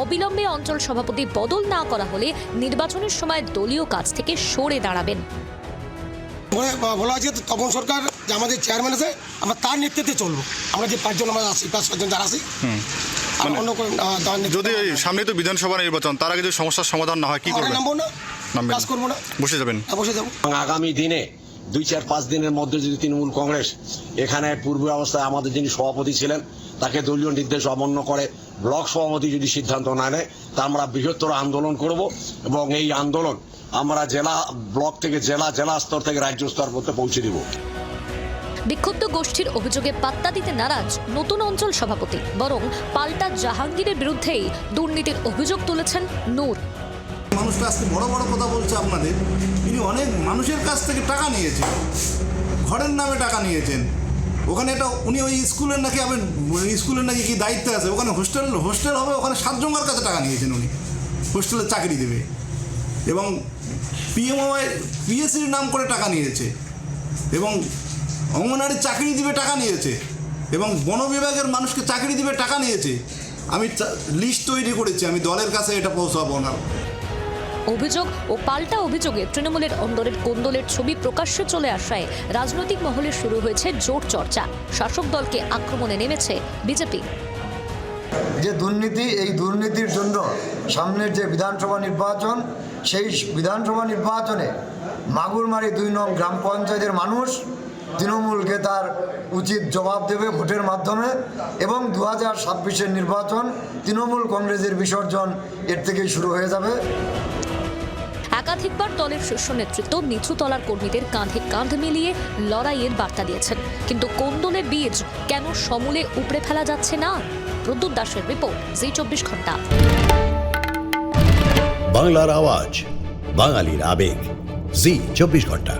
অবিলম্বে অঞ্চল সভাপতি বদল না করা হলে নির্বাচনের সময় দলীয় কাজ থেকে সরে দাঁড়াবেন। বলা হয়েছে তপন সরকার যে আমাদের চেয়ারম্যান আছে, আমরা তার নেতৃত্বে চলবো। আমরা যে 5 জন আমরা আছি, 5-6 জন যারা আছি, যদি সামনে তো বিধানসভা নির্বাচন, তার আগে যদি সমস্যার সমাধান না হয় কি করবেন? নামবো না, কাজ করবো না, বসে যাবেন। বসে যাবো। আগামী দিনে 2-4-5 দিনের মধ্যে যদি তৃণমূল কংগ্রেস এখানে পূর্ব অবস্থায় আমাদের যিনি সভাপতি ছিলেন তাকে দলীয় নির্দেশ অমান্য করে, ব্লক সভাপতি যদি সিদ্ধান্ত না নেয়, তা আমরা বৃহত্তর আন্দোলন করব এবং এই আন্দোলন আমরা জেলা ব্লক থেকে জেলা স্তর থেকে রাজ্য স্তর পর্যন্ত পৌঁছে দেব। বিক্ষুব্ধ গোষ্ঠীর অভিযোগে পাত্তা দিতে নারাজ নতুন অঞ্চল সভাপতি, বরং পাল্টা জাহাঙ্গীরের বিরুদ্ধেই দুর্নীতির অভিযোগ তুলেছেন নূর। মানুষটা আজকে বড় বড় কথা বলছে আপনাদের, ইনি অনেক মানুষের কাছ থেকে টাকা নিয়েছেন, ঘরের নামে টাকা নিয়েছেন। ওখানে এটা উনি ওই স্কুলের নাকি স্কুলের নাকি কি দায়িত্বে আছে, ওখানে হোস্টেল হবে, ওখানে 7 জনের কাছে টাকা নিয়েছেন উনি, হোস্টেলের চাকরি দেবে। এবং পিএসসির নাম করে টাকা নিয়েছে, এবং অঙ্গনারী চাকরি দিবে টাকা নিয়েছে, এবং বন বিভাগের মানুষকে চাকরি দিবে টাকা নিয়েছে। আমি লিস্ট তৈরি করেছি, আমি দলের কাছে এটা পৌঁছাবো না। অভিযোগ ও পাল্টা অভিযোগে তৃণমূলের অন্দরের কোন্দলের ছবি প্রকাশ্যে চলে আসায় রাজনৈতিক মহলে শুরু হয়েছে জোর চর্চা। শাসক দলকে আক্রমণে নেমেছে বিজেপি। যে দুর্নীতি, এই দুর্নীতির জন্য সামনের যে বিধানসভা নির্বাচন, সেই বিধানসভা নির্বাচনে মাগুরমারি 2 নং গ্রাম পঞ্চায়েতের মানুষ তৃণমূলকে তার উচিত জবাব দেবে ভোটের মাধ্যমে, এবং 2026-এর নির্বাচন তৃণমূল কংগ্রেসের বিসর্জন এর থেকেই শুরু হয়ে যাবে। একাধিকবার দলের শীর্ষ নেতৃত্ব নিচু তলার কর্মীদের কাঁধে কাঁধ মিলিয়ে লড়াইয়ের বার্তা দিয়েছেন, কিন্তু কোন্দলের বীজ কেন সমূলে উপড়ে ফেলা যাচ্ছে না? প্রদ্যুৎ দাসের রিপোর্ট, জি 24 ঘন্টা। বাংলার আওয়াজ, বাঙালির আবেগ, জি 24 ঘন্টা।